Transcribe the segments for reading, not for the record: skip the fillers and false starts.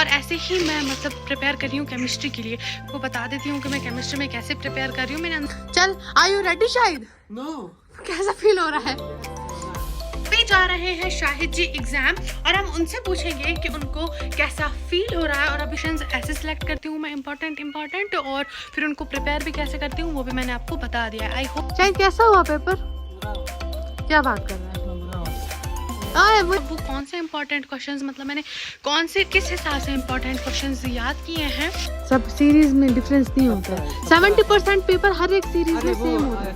और ऐसे ही मैं मतलब प्रिपेयर कर रही हूँ केमिस्ट्री के लिए। वो बता देती हूँ कि मैं केमिस्ट्री में कैसे प्रिपेयर कर रही हूँ। मैंने चल, are you ready Shahid? No. कैसा फील हो रहा है? भी जा रहे हैं शाहिद जी एग्जाम और हम उनसे पूछेंगे कि उनको कैसा फील हो रहा है। और ऑप्शंस ऐसे सिलेक्ट करती हूँ मैं इम्पोर्टेंट, और फिर उनको प्रिपेयर भी कैसे करती हूँ वो भी मैंने आपको बता दिया है। I hope. शाहिद कैसा हुआ पेपर? क्या बात कर रहा है? वो कौन से इम्पोर्टेंट क्वेश्चंस, मतलब मैंने कौन से किस हिसाब से इम्पोर्टेंट क्वेश्चंस याद किए हैं। सब सीरीज में डिफरेंस नहीं होता है। 70% पेपर हर एक सीरीज में सेम होता है।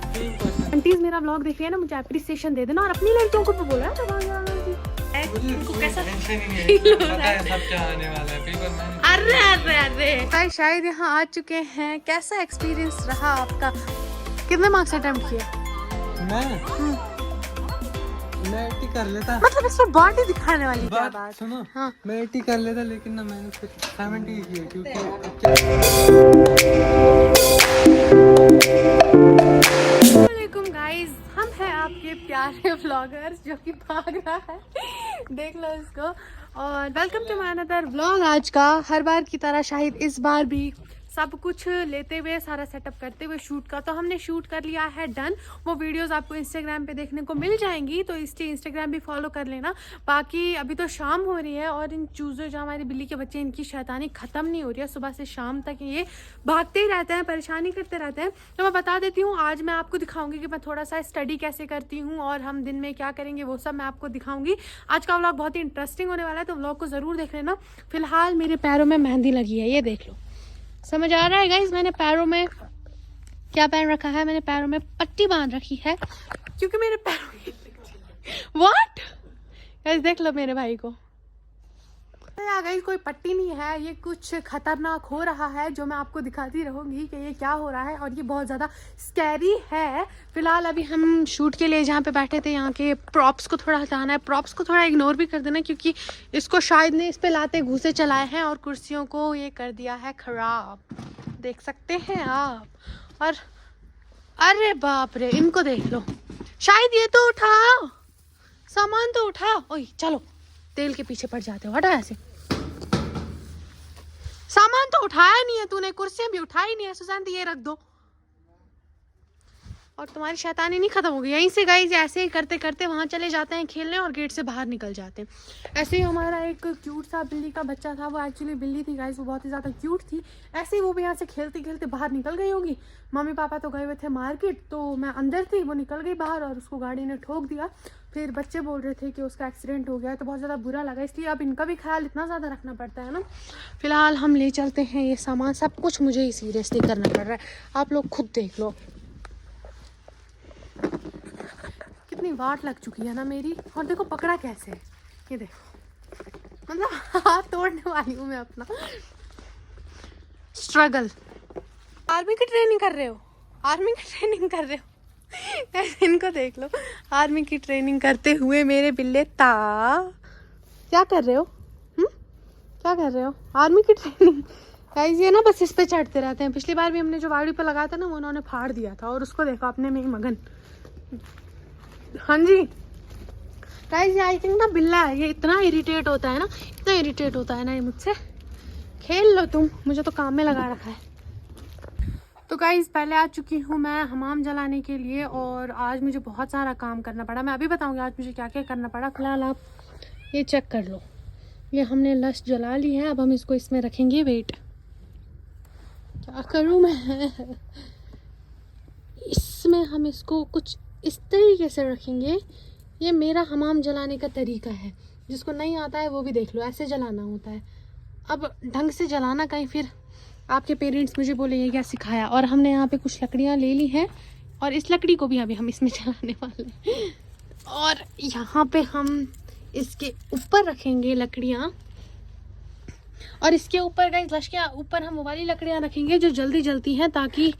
आंटीज मेरा व्लॉग देख रही है ना, मुझे अप्रिसिएशन दे देना। और अपनी लड़कियों को तो बोला उनको कैसा फील हो रहा है? सब क्या आने वाला है पेपर में। अरे शायद यहाँ आ चुके हैं। कैसा एक्सपीरियंस रहा आपका? कितने मार्क्स अटेम्प्ट किए? मैं 80 कर लेता। मतलब इसमें बॉडी दिखाने वाली क्या बात? सुनो, हाँ। मैं 80 कर लेता, लेकिन ना मैंने फिर 70 किया क्योंकि अस्सलामुअलैकुम गाइस, हम हैं आपके प्यारे व्लॉगर्स जो कि भाग रहा है। देख लो इसको। और welcome to my another vlog. आज का हर बार की तरह शाहिद इस बार भी सब कुछ लेते हुए, सारा सेटअप करते हुए शूट का, तो हमने शूट कर लिया है डन। वो वीडियोस आपको इंस्टाग्राम पे देखने को मिल जाएंगी, तो इसलिए इंस्टाग्राम भी फॉलो कर लेना। बाकी अभी तो शाम हो रही है और इन चूज़े जो हमारी बिल्ली के बच्चे, इनकी शैतानी ख़त्म नहीं हो रही है। सुबह से शाम तक ये भागते ही रहते हैं, परेशानी करते रहते हैं। तो मैं बता देती हूँ, आज मैं आपको दिखाऊंगी कि मैं थोड़ा सा स्टडी कैसे करती हूँ और हम दिन में क्या करेंगे, वो सब मैं आपको दिखाऊंगी। आज का व्लॉग बहुत ही इंटरेस्टिंग होने वाला है, तो व्लॉग को ज़रूर देख लेना। फिलहाल मेरे पैरों में मेहंदी लगी है, ये देख लो। समझ आ रहा है गाइस? मैंने पैरों में क्या पहन रखा है? मैंने पैरों में पट्टी बांध रखी है क्योंकि मेरे पैरों में व्हाट गाइस, देख लो मेरे भाई को। गाइस कोई पट्टी नहीं है, ये कुछ खतरनाक हो रहा है जो मैं आपको दिखाती रहूंगी कि ये क्या हो रहा है, और ये बहुत ज़्यादा स्कैरी है। फिलहाल अभी हम शूट के लिए जहाँ पे बैठे थे, यहाँ के प्रॉप्स को थोड़ा हटाना है। प्रॉप्स को थोड़ा इग्नोर भी कर देना क्योंकि इसको शायद ने इस पे लाते घूसे चलाए हैं और कुर्सियों को ये कर दिया है खराब, देख सकते हैं आप। और अरे बाप रे, इनको देख लो। शायद ये तो उठाओ, सामान तो उठाओ। ओए चलो, तेल के पीछे पड़ जाते हो, हटा ऐसे। सामान तो उठाया नहीं है तूने, कुर्सियां भी उठाई नहीं है। सुशांत ये रख दो। और तुम्हारी शैतानी नहीं खत्म हो गई? यहीं से गाइस ऐसे ही करते करते वहां चले जाते हैं खेलने और गेट से बाहर निकल जाते हैं। ऐसे ही हमारा एक क्यूट सा बिल्ली का बच्चा था, वो एक्चुअली बिल्ली थी गाइस, वो बहुत ही ज़्यादा क्यूट थी। ऐसे ही वो भी यहाँ से खेलते खेलते बाहर निकल गई होगी। मम्मी पापा तो गए हुए थे मार्केट, तो मैं अंदर थी, वो निकल गई बाहर और उसको गाड़ी ने ठोक दिया। फिर बच्चे बोल रहे थे कि उसका एक्सीडेंट हो गया है, तो बहुत ज़्यादा बुरा लगा। इसलिए अब इनका भी ख्याल इतना ज़्यादा रखना पड़ता है ना। फिलहाल हम ले चलते हैं ये सामान, सब कुछ मुझे ही सीरियसली करना पड़ रहा है। आप लोग खुद देख लो कितनी वाट लग चुकी है ना मेरी। और देखो पकड़ा कैसे है, ये देखो, मतलब हाथ तोड़ने वाली हूँ मैं अपना। स्ट्रगल। आर्मी की ट्रेनिंग कर रहे हो? आर्मी की ट्रेनिंग कर रहे हो? इनको देख लो, आर्मी की ट्रेनिंग करते हुए मेरे बिल्ले ता। क्या कर रहे हो? क्या कर रहे हो? आर्मी की ट्रेनिंग गाइस। ये ना बस इस पे चढ़ते रहते हैं। पिछली बार भी हमने जो गाड़ी पे लगाया था ना, वो उन्होंने फाड़ दिया था, और उसको देखो अपने में ही मगन। हाँ जी गाइस, ये आई थिंक ना बिल्ला है। ये इतना इरिटेट होता है ना, इतना इरिटेट होता है ना ये मुझसे। खेल लो तुम, मुझे तो काम में लगा रखा है। तो गाइस पहले आ चुकी हूँ मैं हमाम जलाने के लिए, और आज मुझे बहुत सारा काम करना पड़ा। मैं अभी बताऊंगी आज मुझे क्या क्या करना पड़ा। फिलहाल आप ये चेक कर लो, ये हमने लश जला ली है। अब हम इसको इसमें रखेंगे। वेट, क्या करूँ मैं? इसमें हम इसको कुछ इस तरीके से रखेंगे। ये मेरा हमाम जलाने का तरीका है, जिसको नहीं आता है वो भी देख लो, ऐसे जलाना होता है। अब ढंग से जलाना, कहीं फिर आपके पेरेंट्स मुझे बोले ये क्या सिखाया। और हमने यहाँ पे कुछ लकड़ियाँ ले ली हैं, और इस लकड़ी को भी अभी हम इसमें जलाने वाले हैं। और यहाँ पे हम इसके ऊपर रखेंगे लकड़ियाँ, और इसके ऊपर गाइस लश के ऊपर हम वो वाली लकड़ियाँ रखेंगे जो जल्दी जलती हैं, ताकि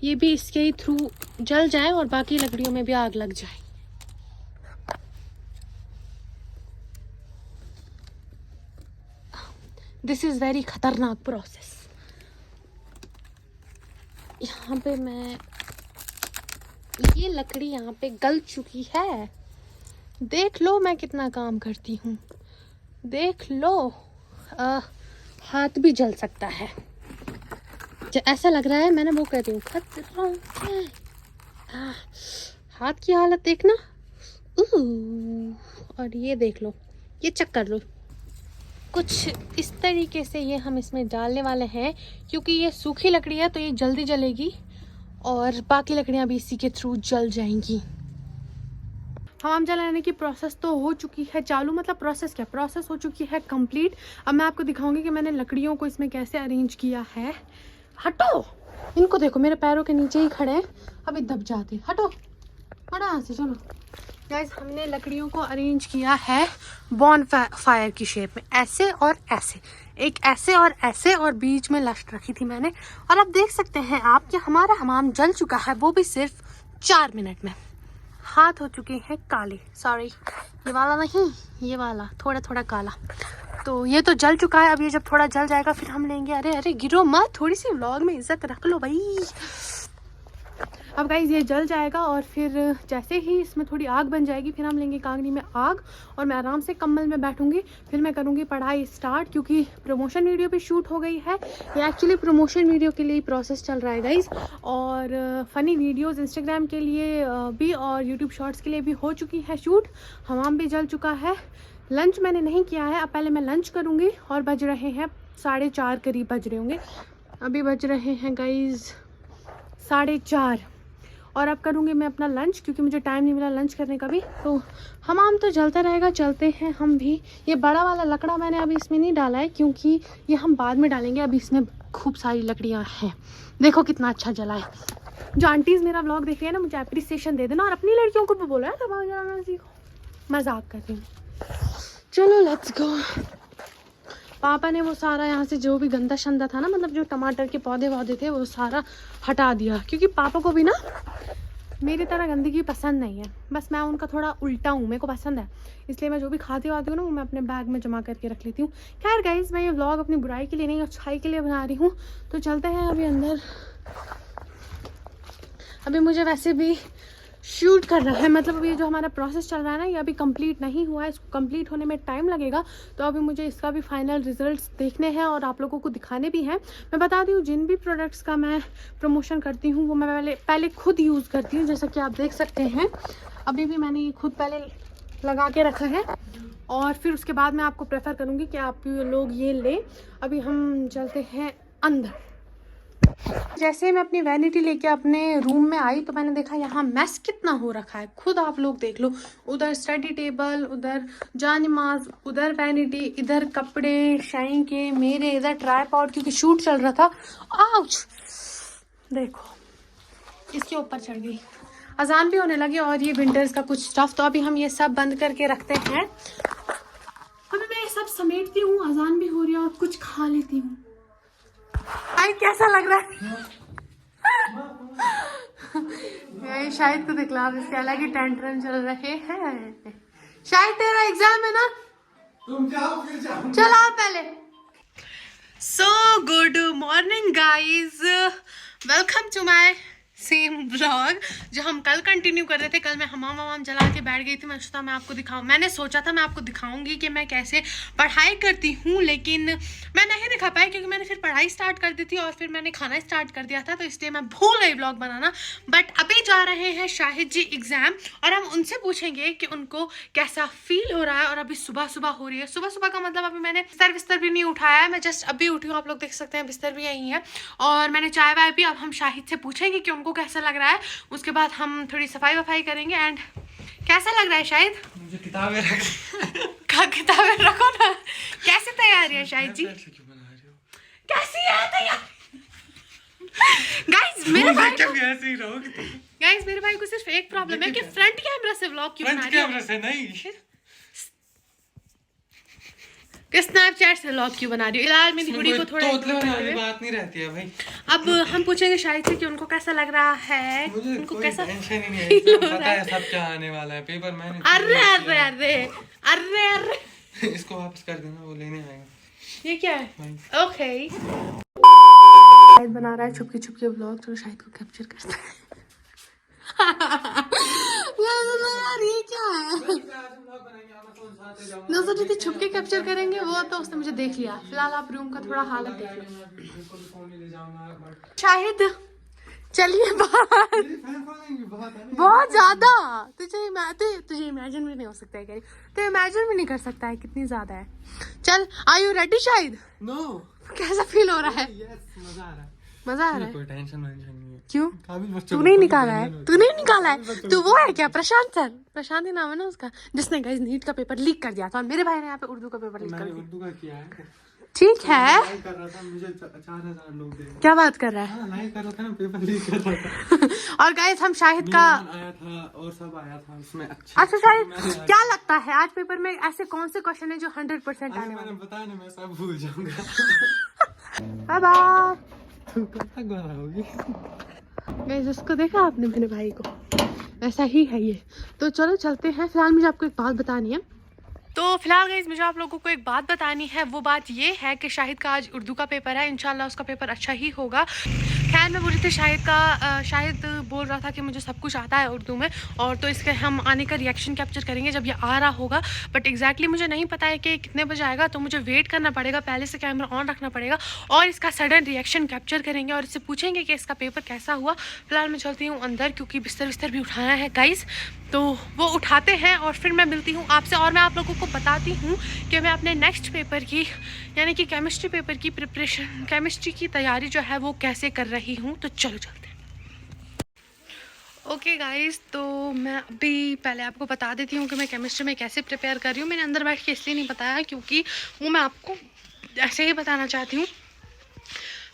ये भी इसके ही थ्रू जल जाए और बाकी लकड़ियों में भी आग लग जाए। दिस इज वेरी खतरनाक प्रोसेस। यहाँ पे मैं, ये लकड़ी यहाँ पे गल चुकी है। देख लो मैं कितना काम करती हूँ, देख लो। हाथ भी जल सकता है। ऐसा लग रहा है, मैं ना वो कर रही हूँ खतरा है। हाथ की हालत देखना। और ये देख लो, ये चेक कर लो। कुछ इस तरीके से ये हम इसमें डालने वाले हैं, क्योंकि ये सूखी लकड़ी है तो ये जल्दी जलेगी और बाकी लकड़ियां भी इसी के थ्रू जल जाएंगी। हमाम जलाने की प्रोसेस तो हो चुकी है चालू, मतलब प्रोसेस क्या, प्रोसेस हो चुकी है कंप्लीट। अब मैं आपको दिखाऊंगी कि मैंने लकड़ियों को इसमें कैसे अरेंज किया है। हटो, इनको देखो, मेरे पैरों के नीचे ही खड़े हैं, अभी दब जाते। हटो हटो यहाँ से, चलो। गाइस, हमने लकड़ियों को अरेंज किया है बॉन फायर की शेप में, ऐसे और ऐसे, एक ऐसे और बीच में लस्ट रखी थी मैंने। और अब देख सकते हैं आप कि हमारा हमाम जल चुका है, वो भी सिर्फ 4 मिनट में। हाथ हो चुके हैं काले, सॉरी ये वाला नहीं, ये वाला थोड़ा थोड़ा काला। तो ये तो जल चुका है। अब ये जब थोड़ा जल जाएगा फिर हम लेंगे, अरे अरे गिरो मत, थोड़ी सी व्लॉग में इज्जत रख लो भाई। अब गाइस ये जल जाएगा और फिर जैसे ही इसमें थोड़ी आग बन जाएगी फिर हम लेंगे कांगनी में आग और मैं आराम से कंबल में बैठूंगी। फिर मैं करूंगी पढ़ाई स्टार्ट, क्योंकि प्रमोशन वीडियो भी शूट हो गई है। ये एक्चुअली प्रमोशन वीडियो के लिए प्रोसेस चल रहा है गाइस, और फ़नी वीडियोस इंस्टाग्राम के लिए भी और यूट्यूब शॉर्ट्स के लिए भी हो चुकी है शूट। हमाम भी जल चुका है। लंच मैंने नहीं किया है, अब पहले मैं लंच करूँगी। और बज रहे हैं 4:30 करीब बज रहे होंगे, अभी बज रहे हैं गाइस 4:30। और अब करूँगी मैं अपना लंच, क्योंकि मुझे टाइम नहीं मिला लंच करने का भी। तो हमाम तो जलता रहेगा, चलते हैं हम भी। ये बड़ा वाला लकड़ा मैंने अभी इसमें नहीं डाला है, क्योंकि ये हम बाद में डालेंगे। अभी इसमें खूब सारी लकड़ियाँ हैं, देखो कितना अच्छा जला है। जो आंटीज़ मेरा व्लॉग देख रही है ना, मुझे अप्रिसिएशन दे देना और अपनी लड़कियों को भी बोला है तब जलाना सीखो। मजाक कर रही हूँ, चलो लेट्स गो। पापा ने वो सारा यहाँ से जो भी गंदा शंदा था ना, मतलब जो टमाटर के पौधे वौधे थे, वो सारा हटा दिया, क्योंकि पापा को भी ना मेरी तरह गंदगी पसंद नहीं है। बस मैं उनका थोड़ा उल्टा हूँ, मेरे को पसंद है, इसलिए मैं जो भी खाती वाती हूँ ना वो मैं अपने बैग में जमा करके रख लेती हूँ। खैर गाइज, मैं ये व्लॉग अपनी बुराई के लिए नहीं, अच्छाई के लिए बना रही हूँ। तो चलते हैं अभी अंदर। अभी मुझे वैसे भी शूट करना है, मतलब अभी जो हमारा प्रोसेस चल रहा है ना, ये अभी कंप्लीट नहीं हुआ है, इसको कंप्लीट होने में टाइम लगेगा। तो अभी मुझे इसका भी फाइनल रिजल्ट्स देखने हैं और आप लोगों को दिखाने भी हैं। मैं बता दी हूँ, जिन भी प्रोडक्ट्स का मैं प्रमोशन करती हूँ वो मैं पहले खुद यूज़ करती हूँ, जैसा कि आप देख सकते हैं। अभी भी मैंने ये खुद पहले लगा के रखा है और फिर उसके बाद मैं आपको प्रेफर करूँगी कि आप लोग ये लें। अभी हम चलते हैं अंदर। जैसे मैं अपनी वैनिटी लेके अपने रूम में आई तो मैंने देखा यहाँ मैस कितना हो रखा है, खुद आप लोग देख लो। उधर स्टडी टेबल, उधर जानिमाज, उधर वैनिटी, इधर कपड़े शाइन के मेरे, इधर ट्राइपॉड क्योंकि शूट चल रहा था। आउच, देखो इसके ऊपर चढ़ गई। अजान भी होने लगी और ये विंटर्स का कुछ स्टफ, तो अभी हम ये सब बंद करके रखते हैं। अभी मैं ये सब समेटती हूँ, अजान भी हो रही है और कुछ खा लेती हूँ। आई कैसा लग रहा है? शायद को दिखला, इसके अलग ही टेंट्रम चल रहे हैं। शायद तेरा एग्जाम है ना, तुम जाओ फिर जाओ। चलो आप पहले। So good morning guys, welcome to my same blog जो हम कल कंटिन्यू कर रहे थे। कल मैं हमाम जला के बैठ गई थी, मैं सोचा मैं आपको दिखाऊं, मैंने सोचा था मैं आपको दिखाऊंगी कि मैं कैसे पढ़ाई करती हूँ, लेकिन मैं नहीं दिखा पाई क्योंकि मैंने फिर पढ़ाई स्टार्ट कर दी थी और फिर मैंने खाना स्टार्ट कर दिया था, तो इसलिए मैं भूल गई ब्लॉग बनाना। बट अभी जा रहे हैं शाहिद जी एग्जाम और हम उनसे पूछेंगे कि उनको कैसा फील हो रहा है। और अभी सुबह सुबह हो रही है, सुबह सुबह का मतलब अभी मैंने बिस्तर भी नहीं उठाया है, मैं जस्ट अभी उठी हूँ, आप लोग देख सकते हैं बिस्तर भी यही है और मैंने चाय वाय भी। अब हम शाहिद से पूछेंगे कि उनको कैसा लग रहा है, उसके बाद हम थोड़ी सफाई वफाई करेंगे। एंड कैसा लग रहा है शाहिद? मुझे किताबें किताबें रखो ना। कैसी तैयारी है शाहिद जी? क्यों बना रहे हो? कैसी है तैयारी? गाइस मेरे भाई को ऐसे ही रहोगे तुम। गाइस मेरे भाई को सिर्फ एक प्रॉब्लम है कि फ्रंट कैमरा से व्लॉग क्यों बना फ्रंट रही हो? कैमरा से नहीं, स्नैपचैट से व्लॉग क्यों बना रही हो? फिलहाल मेरी कुड़ी को थोड़ा तोतले वाली बात नहीं रहती है भाई। अब हम पूछेंगे शाहिद से कि उनको कैसा लग रहा है, मुझे उनको कोई कैसा टेंशन ही नहीं है, इसमें पता है सब क्या आने वाला है, पेपर मैंने अरे अरे अरे अरे अरे इसको वापस कर देना, वो लेने आएगा। ये क्या है? भाई ओके, शाहिद बना रहा है छुपके छुपके व्लॉग, तो शाहिद को कैप्चर करता है। यार ये क्या है? नजर दीदी छुप के कैप्चर करेंगे, वो तो उसने मुझे देख लिया। फिलहाल आप रूम का थोड़ा हालत देख लो। शाहिद चलिए बाहर। बहुत ज्यादा तुझे इमेजिन भी नहीं हो सकता है, तो इमेजिन भी नहीं कर सकता है कितनी ज्यादा है। चल, are you ready Shahid? No. कैसा फील हो रहा है? मजा आ रहा है। मजा आ रहा है? कोई टेंशन नहीं है। क्यों? तू तूने ही निकाला है? तूने ही निकाला है? तू वो है क्या, प्रशांत सर? प्रशांत ही नाम है ना उसका, जिसने गाइस नीट का पेपर लीक कर दिया था। मेरे भाई ने यहाँ पे उर्दू का पेपर लीक कर दिया। उर्दू का किया है, ठीक है। लाइक कर रहा था, मुझे 4000 लोग देखे। क्या बात कर रहा है? हाँ, लाइक कर रहा था ना, पेपर लीक कर रहा था। और गाइस हम शाहिद का आया था और सब आया था उसमें। अच्छा शाहिद, क्या लगता है आज पेपर में ऐसे कौन से क्वेश्चन है जो 100% आने वाले? मैंने बताया ना, मैं सब भूल जाऊंगा। Bye bye. तू कब तक बाहर होगी? गाइस उसको देखा आपने, मेरे भाई को? ऐसा ही है ये। तो चलो चलते हैं। फिलहाल मुझे आपको एक बात बतानी है। तो फिलहाल गाइस मुझे आप लोगों को एक बात बतानी है। वो बात ये है कि शाहिद का आज उर्दू का पेपर है। इंशाल्लाह उसका पेपर अच्छा ही होगा। खैर मैं बोल रही थी शाहिद बोल रहा था कि मुझे सब कुछ आता है उर्दू में, और तो इसके हम आने का रिएक्शन कैप्चर करेंगे जब ये आ रहा होगा। बट एग्जैक्टली मुझे नहीं पता है कि कितने बजे आएगा, तो मुझे वेट करना पड़ेगा, पहले से कैमरा ऑन रखना पड़ेगा और इसका सडन रिएक्शन कैप्चर करेंगे और इससे पूछेंगे कि इसका पेपर कैसा हुआ। फिलहाल मैं चलती हूँ अंदर, क्योंकि बिस्तर भी उठाना है गाइस। तो वो उठाते हैं और फिर मैं मिलती हूँ आपसे, और मैं आप लोगों को बताती हूँ कि मैं अपने नेक्स्ट पेपर की, यानी कि केमिस्ट्री पेपर की प्रिपरेशन, केमिस्ट्री की तैयारी जो है वो कैसे कर रही हूँ। तो चलो चलते हैं। ओके गाइस, तो मैं अभी पहले आपको बता देती हूँ कि मैं केमिस्ट्री में कैसे प्रिपेयर कर रही हूँ। मैंने अंदर बैठ के इसलिए नहीं बताया क्योंकि वो मैं आपको ऐसे ही बताना चाहती हूँ।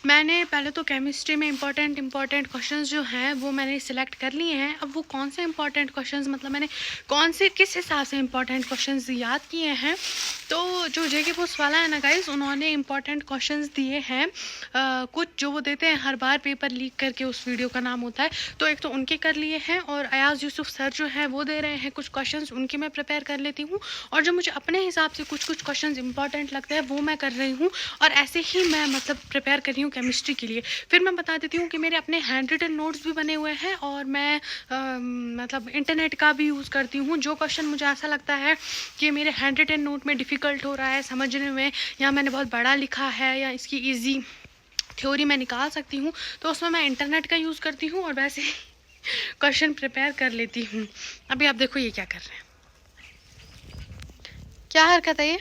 मैंने पहले तो केमिस्ट्री में इम्पॉर्टेंट क्वेश्चंस जो हैं वो मैंने सिलेक्ट कर लिए हैं। अब वो कौन से इम्पॉर्टेंट क्वेश्चंस, मतलब मैंने किस हिसाब से इम्पॉर्टेंट क्वेश्चंस याद किए हैं। तो जो जेके पोस्ट वाला है ना गाइस, उन्होंने इम्पॉर्टेंट क्वेश्चंस दिए हैं कुछ जो वो देते हैं हर बार पेपर लीक करके, उस वीडियो का नाम होता है। तो एक तो उनके कर लिए हैं, और अयाज यूसुफ सर जो है वो दे रहे हैं कुछ क्वेश्चंस, उनके मैं प्रिपेयर कर लेती हूँ। और जो मुझे अपने हिसाब से कुछ क्वेश्चंस इंपॉर्टेंट लगते हैं वो मैं कर रही हूँ, और ऐसे ही मैं मतलब प्रिपेयर कर रही हूँ केमिस्ट्री के लिए। फिर मैं बता देती हूँ कि मेरे अपने हैंड रिटन नोट्स भी बने हुए हैं, और मैं मतलब इंटरनेट का भी यूज़ करती हूँ। जो क्वेश्चन मुझे ऐसा लगता है कि मेरे हैंड रिटन नोट में डिफ़िकल्ट हो रहा है समझने में, या मैंने बहुत बड़ा लिखा है, या इसकी ईजी थ्योरी मैं निकाल सकती हूँ, तो उसमें मैं इंटरनेट का यूज़ करती हूँ और वैसे ही क्वेश्चन प्रिपेयर कर लेती हूँ। अभी आप देखो ये क्या कर रहे हैं, क्या हरकत है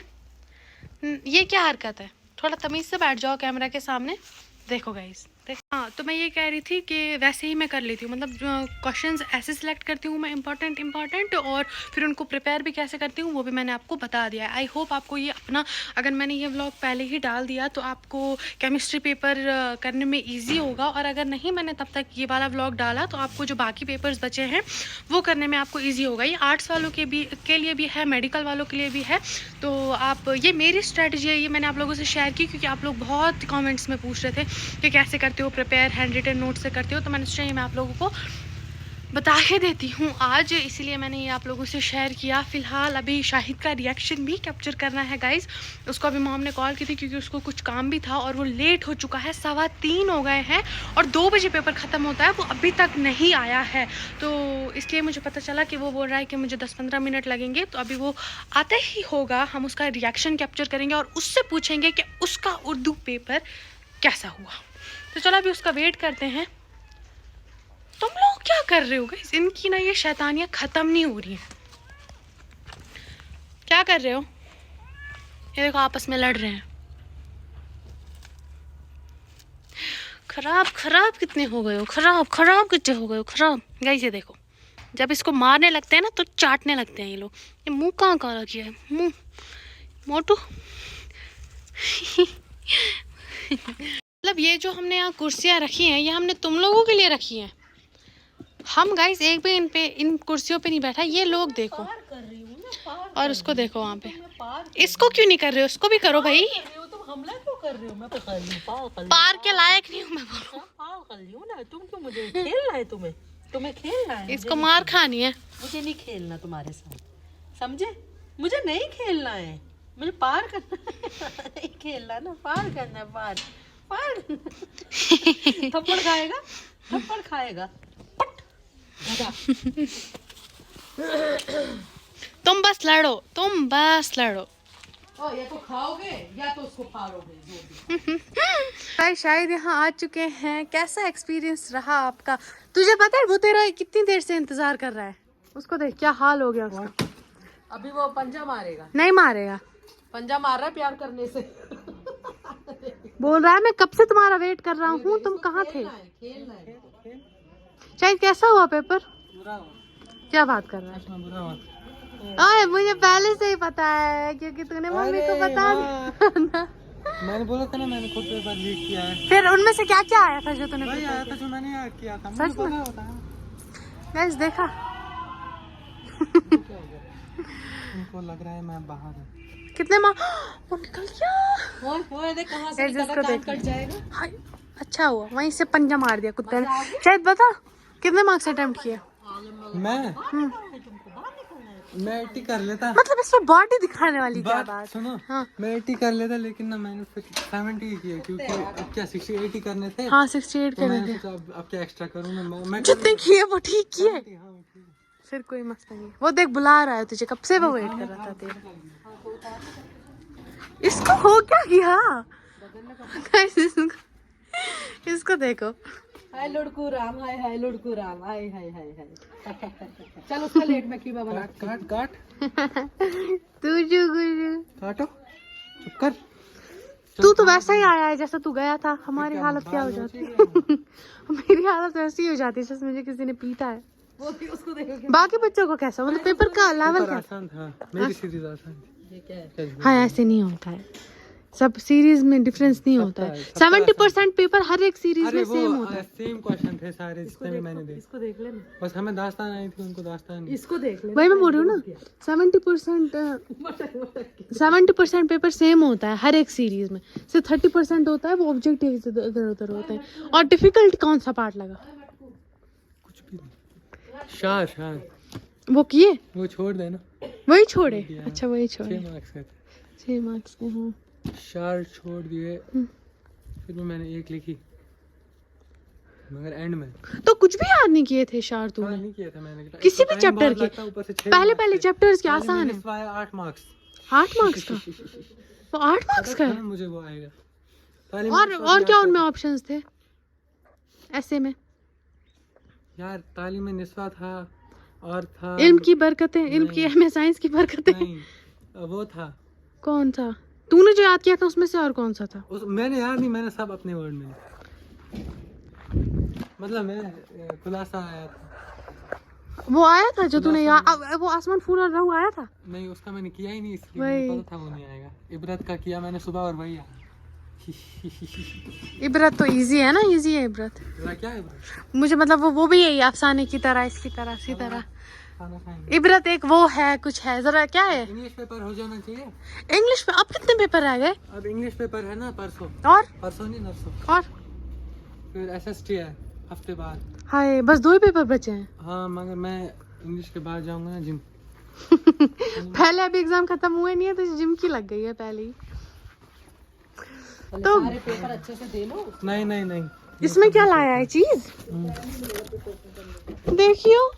ये क्या हरकत है? थोड़ा तमीज़ से बैठ जाओ कैमरा के सामने। देखो गाइस, हाँ, तो मैं ये कह रही थी कि वैसे ही मैं कर लेती हूँ, मतलब क्वेश्चंस ऐसे सिलेक्ट करती हूँ मैं इम्पॉर्टेंट, और फिर उनको प्रिपेयर भी कैसे करती हूँ वो भी मैंने आपको बता दिया है। आई होप आपको ये अपना, अगर मैंने ये व्लॉग पहले ही डाल दिया तो आपको केमिस्ट्री पेपर करने में ईजी होगा, और अगर नहीं मैंने तब तक ये वाला व्लॉग डाला तो आपको जो बाकी पेपर्स बचे हैं वो करने में आपको ईजी होगा। ये आर्ट्स वालों के लिए भी है, मेडिकल वालों के लिए भी है। तो आप, ये मेरी स्ट्रैटेजी है, ये मैंने आप लोगों से शेयर की क्योंकि आप लोग बहुत कमेंट्स में पूछ रहे थे कि कैसे करते हो प्रिपेयर, हैंड रिटन नोट से करते हो। तो मैंने सोचा मैं आप लोगों को बता के देती हूँ आज, इसीलिए मैंने ये आप लोगों से शेयर किया। फ़िलहाल अभी शाहिद का रिएक्शन भी कैप्चर करना है गाइस। उसको अभी मॉम ने कॉल की थी क्योंकि उसको कुछ काम भी था और वो लेट हो चुका है, 3:15 हो गए हैं और 2 बजे पेपर ख़त्म होता है, वो अभी तक नहीं आया है। तो इसलिए मुझे पता चला कि वो बोल रहा है कि मुझे 10-15 मिनट लगेंगे। तो अभी वो आते ही होगा, हम उसका रिएक्शन कैप्चर करेंगे और उससे पूछेंगे कि उसका उर्दू पेपर कैसा हुआ। तो चलो अभी उसका वेट करते हैं। तुम लोग क्या कर रहे हो गाइस? इनकी ना ये शैतानियाँ ख़त्म नहीं हो रही हैं। क्या कर रहे हो? ये देखो आपस में लड़ रहे हैं। खराब कितने हो गए हो, खराब कितने हो गए हो, खराब गाइस। ये देखो, जब इसको मारने लगते हैं ना तो चाटने लगते हैं ये लोग। ये मुंह कहाँ काला किया है, मुंह मोटू। मतलब ये जो हमने यहाँ कुर्सियाँ रखी हैं, ये हमने तुम लोगों के लिए रखी हैं। हम गाइस एक भी इन कुर्सियों पे नहीं बैठा। ये लोग देखो, और उसको देखो वहाँ पे। इसको क्यों नहीं कर रहे हो? उसको भी करो भाई। तुम हमला क्यों कर रहे हो? मैं तो कर रही हूँ, पार के लायक नहीं हूँ मैं, बोलो। पार कर रही हूँ ना। तुम क्यों, मुझे खेलना है, तुम्हें खेलना है। इसको मार खानी है। मुझे नहीं खेलना तुम्हारे साथ, समझे? मुझे नहीं खेलना है, मुझे पार करना नहीं खेलना ना, पार करना है, पार। थप्पड़ खाएगा, तुम बस लड़ो, तुम बस लड़ो। या तो खाओगे या तो उसको फाड़ोगे, जो भी। भाई शायद यहाँ आ चुके हैं, कैसा एक्सपीरियंस रहा आपका? तुझे पता है वो तेरा कितनी देर से इंतजार कर रहा है, उसको देख क्या हाल हो गया उसका। अभी वो पंजा मारेगा, नहीं मारेगा, पंजा मार रहा है प्यार करने से। बोल रहा है मैं कब से तुम्हारा वेट कर रहा हूँ, तुम कहाँ थे? खेलना है। शायद कैसा हुआ पेपर? बुरा हुआ, क्या बात कर रहा है? इसमें बुरा हुआ। ओए मुझे पहले से ही पता है, क्योंकि तूने मम्मी को बता दिया। मैंने बोला था ना, मैंने खुद पेपर लीक किया है। फिर उनमें से क्या क्या आया था जो तूने वही आया था जो मैंने याद किया था। मुझे सच में? पता होता है। गाइस देखा? उनको लग रहा है मैं बाहर हूँ। कितने वो निकल गया। ओए देख कहाँ से गाइस निकला, इसको कान देख। कट जाएगा। हाय, अच्छा हुआ वहीं से पंजा मार दिया कुत्ते ने। शायद बता कितने मार्क्स अटेम्प्ट किए? मैं 80 कर लेता। मतलब इसमें बॉडी दिखाने वाली क्या बात बात? सुनो, हाँ मैं 80 कर लेता, लेकिन ना मैंने फिर 70 ही किया, क्योंकि अब क्या 60 80 करने थे। हाँ 68 तो के मैंने थे। सोचा अब क्या एक्स्ट्रा करूँ ना मैं जितने किए वो ठीक किए, 70, हाँ, ठीक है। फिर कोई मसला नहीं। वो देख बुला रहा है तुझे, कब से वो वेट कर रहा था तेरा। इसको हो क्या गया? Guys, इसको देखो। हाय लुड़कू राम, हाय हाय लुड़कू राम, हाय हाय हाय हाय। चल उसका लेट में कीमा बना। काट काट तुझे कुछ काटो, चुप कर। तू तो वैसा ही आया है जैसा तू गया था। हमारी हालत क्या हो जाती है? मेरी हालत वैसी हो जाती है जैसे मुझे किसी ने पीटा है। वो भी उसको देखोगे। बाकी बच्चों को कैसा, मतलब पेपर का लेवल पेपर क्या? आसान था, मेरी सीरीज आसान थी। ये क्या है? हाँ ऐसे नहीं होता है, सब सीरीज में डिफरेंस नहीं होता है। 70% पेपर हर एक सीरीज अरे में वो सेम होता है। सेम क्वेश्चन थे सारे जितने भी मैंने देखे। इसको देख लेना, बस हमें दास्तान आई थी, उनको दास्तान नहीं। इसको देख लेना। वही मैं बोल रही हूँ ना, 70% पेपर सेम होता है हर एक सीरीज में। सिर्फ 30% होता है वो ऑब्जेक्टिव इधर उधर होते हैं। और डिफिकल्ट कौन सा पार्ट लगा? कुछ भी नहीं। शार शार वो किए, वो छोड़ देना। वही छोड़े। अच्छा वही छोड़े, 6 मार्क्स के थे। 6 मार्क्स के। हाँ शार छोड़ दिए, फिर भी मैंने एक लिखी, मगर एंड में तो कुछ भी याद नहीं किए थे शार हाँ, तूने? नहीं किया था मैंने। किसी भी चैप्टर के? पहले पहले चैप्टर्स के आसान है। 8 मार्क्स 8 मार्क्स का? वो 8 मार्क्स का है? मुझे वो आएगा। और क्या उनमें ऑप्शंस थे ऐसे में? यार तालीम में निस्वा था और था इल्म की बरकतें, इल्म की एमए साइंस की बरकतें। नहीं वो था। कौन था तूने जो याद किया था उसमें से? और कौन सा था? मैंने याद नहीं, मैंने सब अपने वर्ड में लिखा। मतलब मैं खुलासा आया था। वो आया था जो तूने याद, वो आसमान फूल और रहू आया था? नहीं उसका मैंने किया ही नहीं, इसलिए वही। मुझे पता था वो नहीं आएगा। इबरत का किया मैंने सुबह और वही आया। इबरत तो इजी है ना, इजी है इबरत। क्या है इबरत? मुझे मतलब वो भी यही अफसाने की तरह, इसकी तरह सी तरह। खाना खाएंगे। इबरत एक वो है, कुछ है, जरा क्या है? इंग्लिश पेपर हो जाना चाहिए। इंग्लिश में अब कितने पेपर रह गए? अब इंग्लिश पेपर है ना परसों, और परसों नहीं नरसों। और फिर एसएसटी है हफ्ते बाद। हाय बस 2 ही पेपर बचे हैं। हाँ मगर मैं इंग्लिश के बाद जाऊंगा ना जिम। पहले अभी एग्जाम खत्म हुए नहीं है तो जिम की लग गई है पहले ही। तो सारे पेपर अच्छे से दे लो। नहीं नहीं नहीं, इसमें क्या लाया है चीज? देखियो।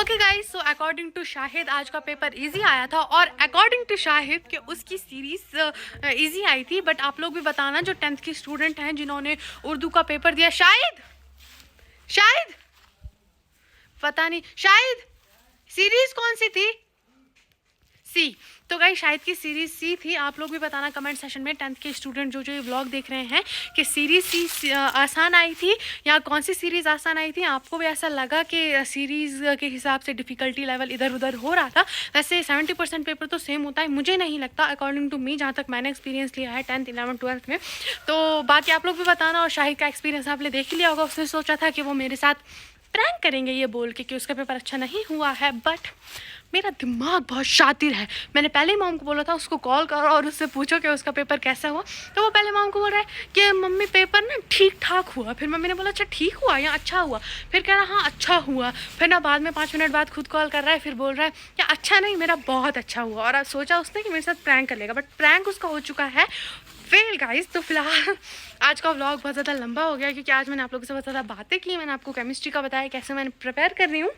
Okay guys, so according to Shahid आज का पेपर इजी आया था, और अकॉर्डिंग टू शाहिद कि उसकी सीरीज इजी आई थी। बट आप लोग भी बताना जो 10th की स्टूडेंट हैं जिन्होंने उर्दू का पेपर दिया। शाहिद शाहिद पता नहीं, शाहिद सीरीज कौन सी थी? सी। तो गाइस शाहिद की सीरीज सी थी। आप लोग भी बताना कमेंट सेशन में 10th के स्टूडेंट जो ये व्लॉग देख रहे हैं कि सीरीज सी आसान आई थी या कौन सी सीरीज़ आसान आई थी। आपको भी ऐसा लगा कि सीरीज़ के हिसाब से डिफ़िकल्टी लेवल इधर उधर हो रहा था? वैसे 70% पेपर तो सेम होता है, मुझे नहीं लगता अकॉर्डिंग टू मी, जहाँ तक मैंने एक्सपीरियंस लिया है 10th 11th 12th में। तो बाकी आप लोग भी बताना। और शाहिद का एक्सपीरियंस आपने देख ही लिया होगा, उसने सोचा था कि वो मेरे साथ प्रैंक करेंगे ये बोल के कि उसका पेपर अच्छा नहीं हुआ है। बट मेरा दिमाग बहुत शातिर है। मैंने पहले ही मॉम को बोला था उसको कॉल करो और उससे पूछो कि उसका पेपर कैसा हुआ। तो वो पहले मॉम को बोल रहा है कि मम्मी पेपर ना ठीक ठाक हुआ। फिर मम्मी ने बोला अच्छा ठीक हुआ या अच्छा हुआ? फिर कह रहा हाँ अच्छा हुआ। फिर ना बाद में 5 मिनट बाद खुद कॉल कर रहा है, फिर बोल रहा है कि अच्छा नहीं मेरा बहुत अच्छा हुआ। और सोचा उसने कि मेरे साथ प्रैंक कर लेगा, बट प्रैंक उसका हो चुका है फेल गाइस। तो फिलहाल आज का व्लॉग बहुत ज़्यादा लंबा हो गया क्योंकि आज मैंने आप लोगों से बहुत ज़्यादा बातें की। मैंने आपको केमिस्ट्री का बताया कैसे मैंने प्रिपेयर कर रही हूँ,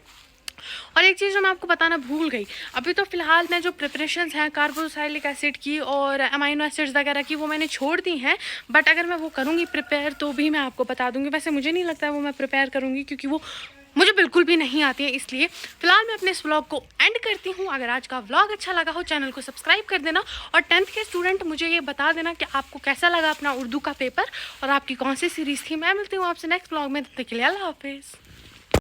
और एक चीज़ जो मैं आपको बताना भूल गई, अभी तो फ़िलहाल मैं जो प्रिपरेशंस हैं कार्बोक्सिलिक एसिड की और अमाइनो एसिड्स वगैरह की वो मैंने छोड़ दी हैं, बट अगर मैं वो करूँगी प्रिपेयर तो भी मैं आपको बता दूँगी। वैसे मुझे नहीं लगता है वो मैं प्रिपेयर करूँगी, क्योंकि वो मुझे बिल्कुल भी नहीं आती है। इसलिए फ़िलहाल मैं अपने इस व्लॉग को एंड करती हूँ। अगर आज का व्लॉग अच्छा लगा हो चैनल को सब्सक्राइब कर देना, और 10th के स्टूडेंट मुझे ये बता देना कि आपको कैसा लगा अपना उर्दू का पेपर और आपकी कौन सी सीरीज़ थी। मैं मिलती हूँ आपसे नेक्स्ट व्लॉग में, तब तक के लिए अल्लाह हाफिज़।